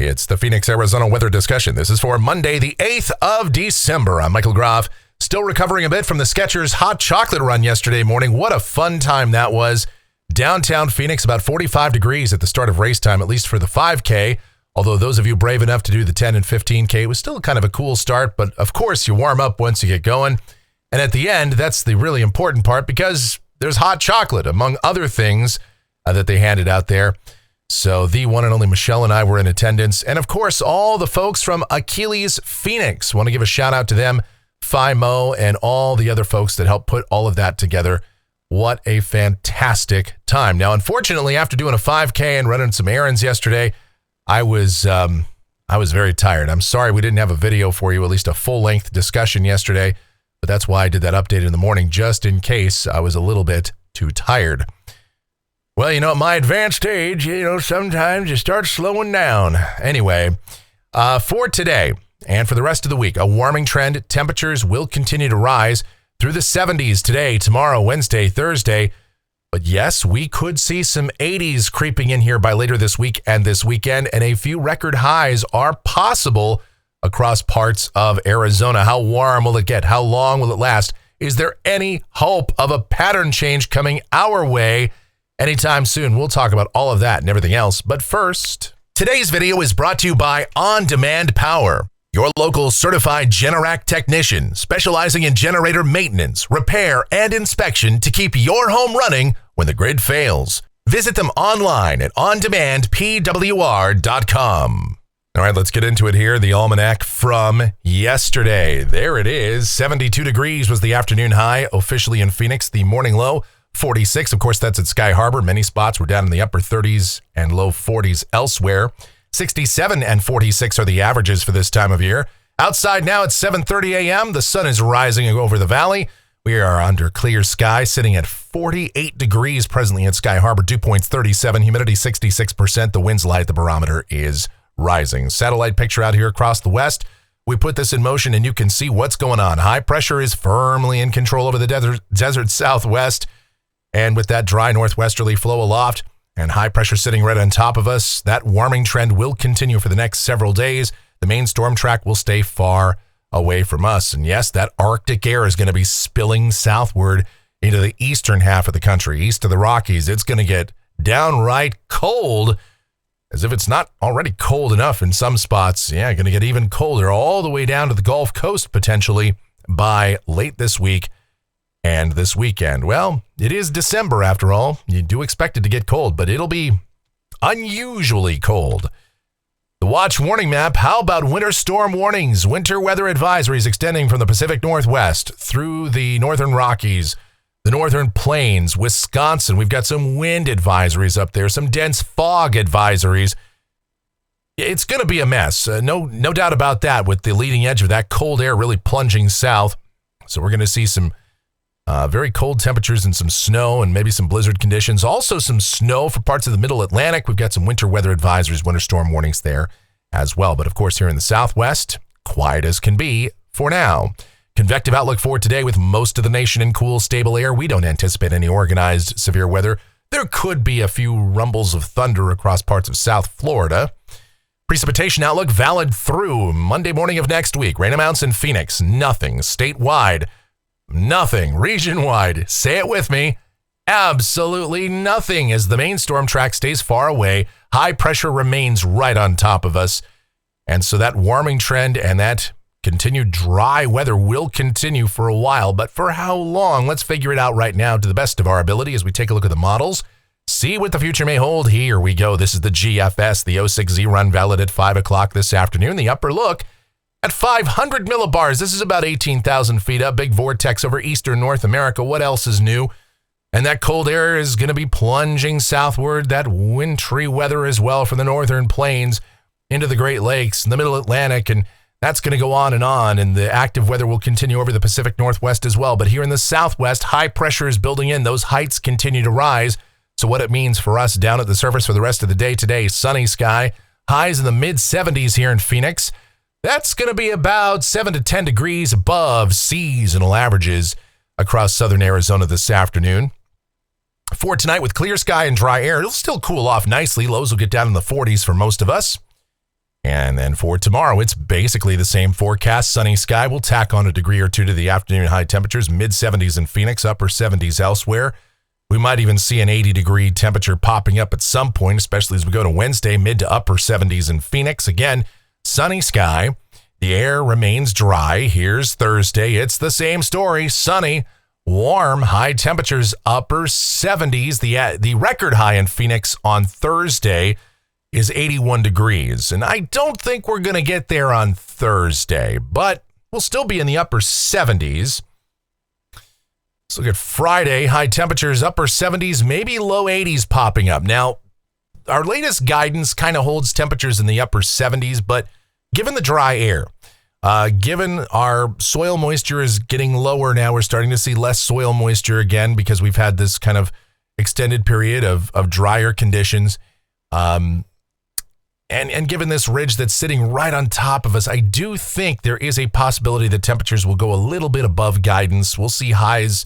It's the Phoenix, Arizona weather discussion. This is for Monday, the 8th of December. I'm Michael Groff, still recovering a bit from the Skechers hot chocolate run yesterday morning. What a fun time that was. Downtown Phoenix, about 45 degrees at the start of race time, at least for the 5K. Although those of you brave enough to do the 10 and 15K, it was still kind of a cool start. But of course, you warm up once you get going. And at the end, that's the really important part because there's hot chocolate, among other things that they handed out there. So the one and only Michelle and I were in attendance. And of course, all the folks from Achilles Phoenix. Want to give a shout out to them, Mo, and all the other folks that helped put all of that together. What a fantastic time. Now, unfortunately, after doing a 5K and running some errands yesterday, I was very tired. I'm sorry we didn't have a video for you, at least a full-length discussion yesterday. But that's why I did that update in the morning, just in case I was a little bit too tired. Well, at my advanced age, sometimes you start slowing down. Anyway, for today and for the rest of the week, a warming trend. Temperatures will continue to rise through the 70s today, tomorrow, Wednesday, Thursday. But yes, we could see some 80s creeping in here by later this week and this weekend, and a few record highs are possible across parts of Arizona. How warm will it get? How long will it last? Is there any hope of a pattern change coming our way anytime soon? We'll talk about all of that and everything else. But first, today's video is brought to you by On Demand Power, your local certified Generac technician specializing in generator maintenance, repair, and inspection to keep your home running when the grid fails. Visit them online at ondemandpwr.com. All right, let's get into it here. The almanac from yesterday. There it is. 72 degrees was the afternoon high officially in Phoenix. The morning low, 46. Of course, that's at Sky Harbor. Many spots were down in the upper 30s and low 40s elsewhere. 67 and 46 are the averages for this time of year. Outside now at 7:30 a.m. The sun is rising over the valley. We are under clear sky, sitting at 48 degrees presently at Sky Harbor. Dew points 37, humidity 66%. The wind's light, the barometer is rising. Satellite picture out here across the west. We put this in motion and you can see what's going on. High pressure is firmly in control over the desert southwest. And with that dry northwesterly flow aloft and high pressure sitting right on top of us, that warming trend will continue for the next several days. The main storm track will stay far away from us. And yes, that Arctic air is going to be spilling southward into the eastern half of the country, east of the Rockies. It's going to get downright cold, as if it's not already cold enough in some spots. Yeah, going to get even colder all the way down to the Gulf Coast potentially by late this week and this weekend. Well, it is December after all. You do expect it to get cold, but it'll be unusually cold. The watch warning map. How about winter storm warnings? Winter weather advisories extending from the Pacific Northwest through the northern Rockies, the northern plains, Wisconsin. We've got some wind advisories up there, some dense fog advisories. It's going to be a mess. No doubt about that, with the leading edge of that cold air really plunging south. So we're going to see some very cold temperatures and some snow and maybe some blizzard conditions. Also some snow for parts of the middle Atlantic. We've got some winter weather advisories, winter storm warnings there as well. But of course, here in the southwest, quiet as can be for now. Convective outlook for today with most of the nation in cool, stable air. We don't anticipate any organized severe weather. There could be a few rumbles of thunder across parts of South Florida. Precipitation outlook valid through Monday morning of next week. Rain amounts in Phoenix, nothing. Statewide, nothing. Region-wide, say it with me, absolutely nothing, as the main storm track stays far away. High pressure remains right on top of us. And so that warming trend and that continued dry weather will continue for a while, but for how long? Let's figure it out right now to the best of our ability as we take a look at the models, see what the future may hold. Here we go. This is the GFS, the 06Z run valid at 5 o'clock this afternoon. The upper look at 500 millibars. This is about 18,000 feet up. Big vortex over eastern North America. What else is new? And that cold air is going to be plunging southward. That wintry weather as well for the northern plains into the Great Lakes and the middle Atlantic, and that's going to go on, and the active weather will continue over the Pacific Northwest as well. But here in the Southwest, high pressure is building in. Those heights continue to rise. So what it means for us down at the surface for the rest of the day today, sunny sky, highs in the mid-70s here in Phoenix. That's going to be about 7 to 10 degrees above seasonal averages across southern Arizona this afternoon. For tonight, with clear sky and dry air, it'll still cool off nicely. Lows will get down in the 40s for most of us. And then for tomorrow, it's basically the same forecast. Sunny sky. We'll tack on a degree or two to the afternoon high temperatures, mid-70s in Phoenix, upper 70s elsewhere. We might even see an 80-degree temperature popping up at some point, especially as we go to Wednesday, mid to upper 70s in Phoenix. Again, sunny sky. The air remains dry. Here's Thursday. It's the same story. Sunny, warm, high temperatures, upper 70s. The record high in Phoenix on Thursday is 81 degrees. And I don't think we're going to get there on Thursday, but we'll still be in the upper 70s. Let's look at Friday. High temperatures, upper 70s, maybe low 80s popping up. Now, our latest guidance kind of holds temperatures in the upper 70s, but given the dry air, given our soil moisture is getting lower now, we're starting to see less soil moisture again because we've had this kind of extended period of drier conditions. And given this ridge that's sitting right on top of us, I do think there is a possibility that temperatures will go a little bit above guidance. We'll see highs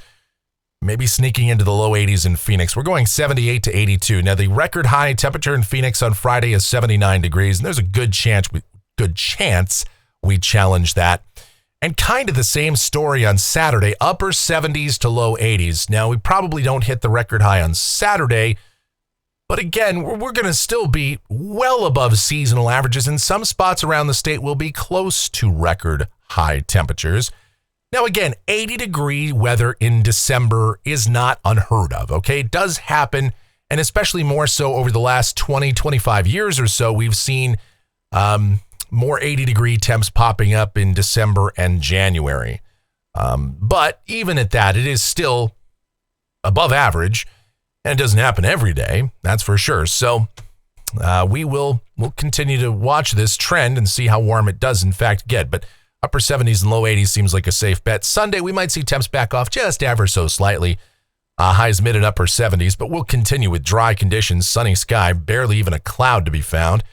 maybe sneaking into the low 80s in Phoenix. We're going 78 to 82. Now, the record high temperature in Phoenix on Friday is 79 degrees, and there's a good chance we challenge that. And kind of the same story on Saturday, upper 70s to low 80s. Now, we probably don't hit the record high on Saturday, but again, we're going to still be well above seasonal averages. In some spots around the state, we'll be close to record high temperatures. Now, again, 80-degree weather in December is not unheard of, okay? It does happen, and especially more so over the last 20, 25 years or so, we've seen more 80-degree temps popping up in December and January. But even at that, it is still above average, and it doesn't happen every day, that's for sure. So we'll continue to watch this trend and see how warm it does in fact get. But upper 70s and low 80s seems like a safe bet. Sunday, we might see temps back off just ever so slightly. Highs mid and upper 70s, but we'll continue with dry conditions, sunny sky, barely even a cloud to be found.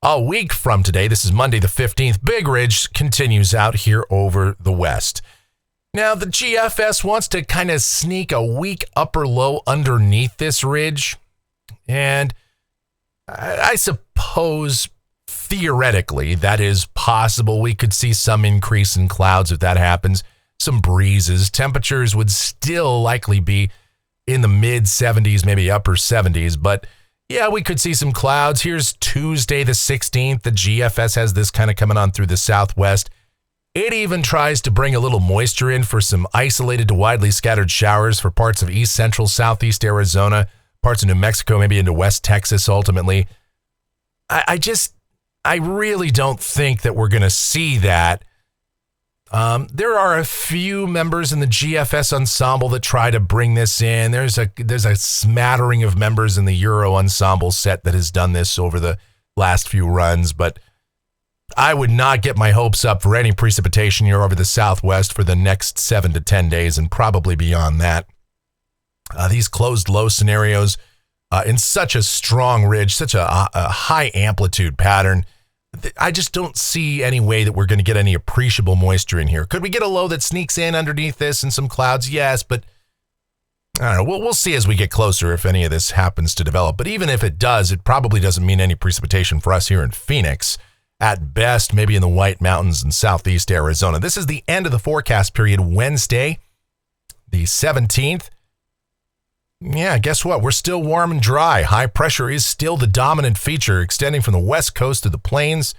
A week from today, this is Monday the 15th, Big Ridge continues out here over the west. Now, the GFS wants to kind of sneak a weak upper low underneath this ridge, and I suppose theoretically that is possible. We could see some increase in clouds if that happens, some breezes. Temperatures would still likely be in the mid 70s, maybe upper 70s, but yeah, we could see some clouds. Here's Tuesday the 16th. The GFS has this kind of coming on through the southwest. It even tries to bring a little moisture in for some isolated to widely scattered showers for parts of east central, southeast Arizona, parts of New Mexico, maybe into West Texas ultimately. I really don't think that we're going to see that. There are a few members in the GFS ensemble that try to bring this in. There's a smattering of members in the Euro ensemble set that has done this over the last few runs, but I would not get my hopes up for any precipitation here over the southwest for the next 7 to 10 days and probably beyond that. These closed low scenarios in such a strong ridge, such a high amplitude pattern, I just don't see any way that we're going to get any appreciable moisture in here. Could we get a low that sneaks in underneath this and some clouds? Yes, but I don't know. We'll see as we get closer if any of this happens to develop. But even if it does, it probably doesn't mean any precipitation for us here in Phoenix. At best, maybe in the White Mountains in southeast Arizona. This is the end of the forecast period, Wednesday, the 17th. Yeah, guess what? We're still warm and dry. High pressure is still the dominant feature, extending from the west coast to the plains.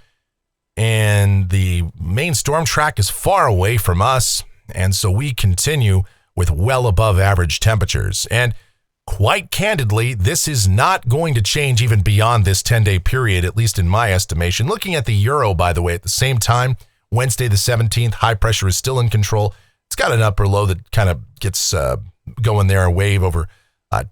And the main storm track is far away from us. And so we continue with well above average temperatures. And quite candidly, this is not going to change even beyond this 10-day period, at least in my estimation. Looking at the Euro, by the way, at the same time, Wednesday the 17th, high pressure is still in control. It's got an upper low that kind of gets going there, a wave over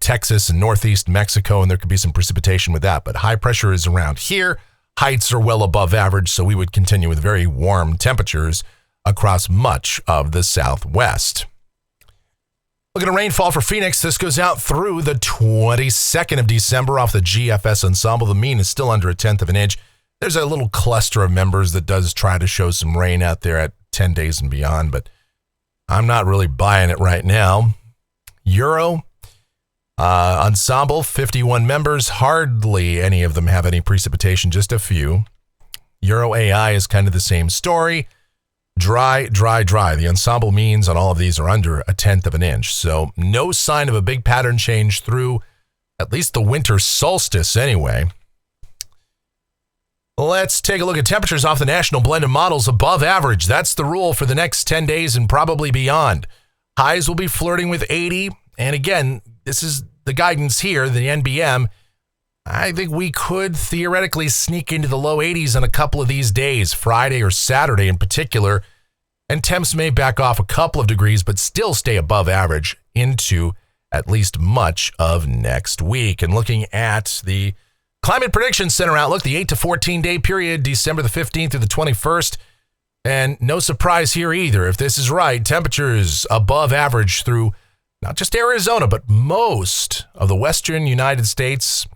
Texas and northeast Mexico, and there could be some precipitation with that. But high pressure is around here. Heights are well above average, so we would continue with very warm temperatures across much of the southwest. Looking at rainfall for Phoenix, this goes out through the 22nd of December off the GFS ensemble. The mean is still under 1/10 of an inch. There's a little cluster of members that does try to show some rain out there at 10 days and beyond, but I'm not really buying it right now. Euro ensemble, 51 members. Hardly any of them have any precipitation, just a few. Euro AI is kind of the same story. Dry, dry, dry. The ensemble means on all of these are under 1/10 of an inch. So no sign of a big pattern change through at least the winter solstice anyway. Let's take a look at temperatures off the national blend of models above average. That's the rule for the next 10 days and probably beyond. Highs will be flirting with 80. And again, this is the guidance here, the NBM. I think we could theoretically sneak into the low 80s on a couple of these days, Friday or Saturday in particular, and temps may back off a couple of degrees, but still stay above average into at least much of next week. And looking at the Climate Prediction Center outlook, the 8 to 14 day period, December the 15th through the 21st, and no surprise here either. If this is right, temperatures above average through not just Arizona, but most of the western United States,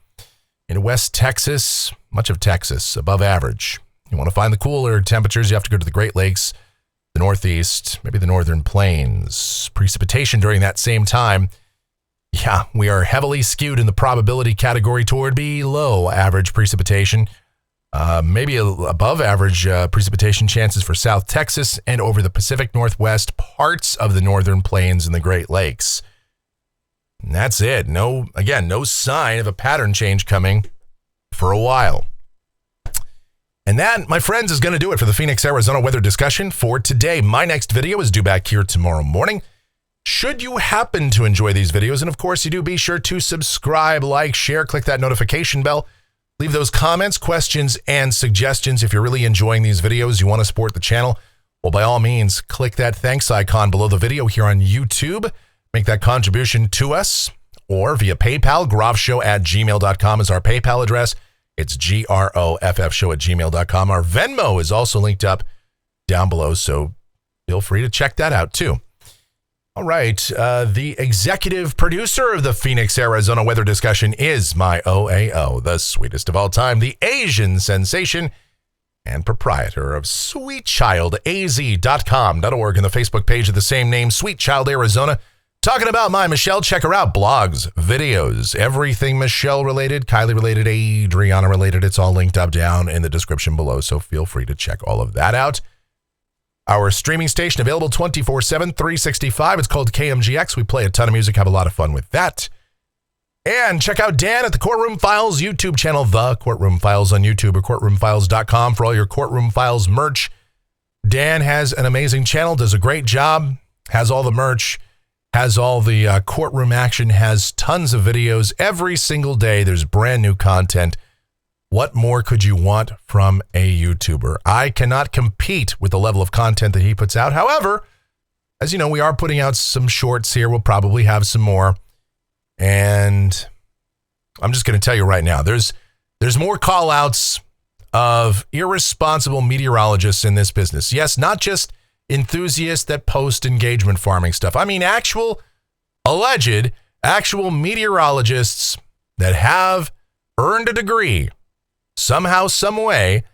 in West Texas, much of Texas, above average. You want to find the cooler temperatures, you have to go to the Great Lakes, the Northeast, maybe the Northern Plains. Precipitation during that same time, yeah, we are heavily skewed in the probability category toward below average precipitation. Maybe above average precipitation chances for South Texas and over the Pacific Northwest, parts of the Northern Plains and the Great Lakes. And that's it. No sign of a pattern change coming for a while. And that, my friends, is going to do it for the Phoenix, Arizona weather discussion for today. My next video is due back here tomorrow morning. Should you happen to enjoy these videos, and of course you do, be sure to subscribe, like, share, click that notification bell. Leave those comments, questions, and suggestions. If you're really enjoying these videos, you want to support the channel, well, by all means, click that thanks icon below the video here on YouTube. Make that contribution to us, or via PayPal. groffshow@gmail.com is our PayPal address. It's groffshow@gmail.com. Our Venmo is also linked up down below, so feel free to check that out too. All right, the executive producer of the Phoenix, Arizona weather discussion is my OAO, the sweetest of all time, the Asian sensation, and proprietor of sweetchildaz.com.org and the Facebook page of the same name, Sweet Child Arizona. Talking about my Michelle, check her out. Blogs, videos, everything Michelle related, Kylie related, Adriana related. It's all linked up down in the description below, so feel free to check all of that out. Our streaming station available 24/7, 365. It's called KMGX. We play a ton of music, have a lot of fun with that. And check out Dan at the Courtroom Files YouTube channel, The Courtroom Files on YouTube, or courtroomfiles.com for all your Courtroom Files merch. Dan has an amazing channel, does a great job, has all the merch, has all the courtroom action, has tons of videos. Every single day, there's brand new content. What more could you want from a YouTuber? I cannot compete with the level of content that he puts out. However, as you know, we are putting out some shorts here. We'll probably have some more. And I'm just going to tell you right now, there's more call outs of irresponsible meteorologists in this business. Yes, not just enthusiasts that post engagement farming stuff. I mean, alleged meteorologists that have earned a degree somehow, some way,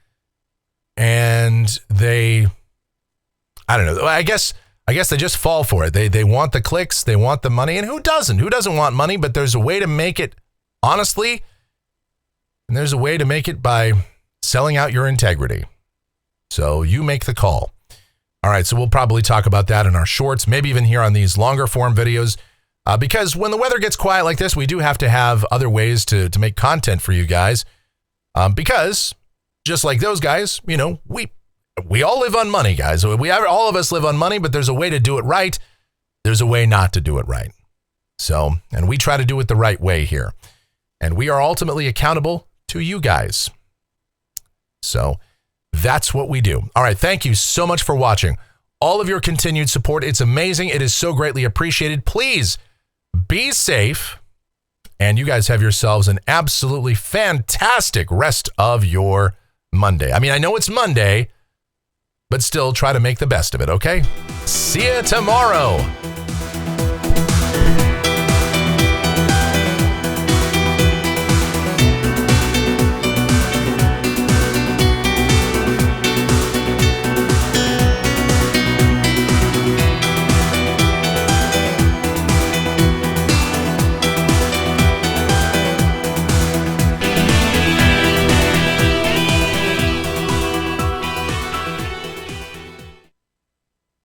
and I don't know. I guess they just fall for it. They want the clicks, they want the money, and who doesn't? Who doesn't want money? But there's a way to make it honestly, and there's a way to make it by selling out your integrity. So you make the call. All right, so we'll probably talk about that in our shorts, maybe even here on these longer form videos, because when the weather gets quiet like this, we do have to have other ways to make content for you guys, because just like those guys, you know, we all live on money, guys. All of us live on money, but there's a way to do it right. There's a way not to do it right. So, and we try to do it the right way here, and we are ultimately accountable to you guys. So that's what we do. All right. Thank you so much for watching. All of your continued support. It's amazing. It is so greatly appreciated. Please be safe. And you guys have yourselves an absolutely fantastic rest of your Monday. I mean, I know it's Monday, but still try to make the best of it. Okay. See you tomorrow.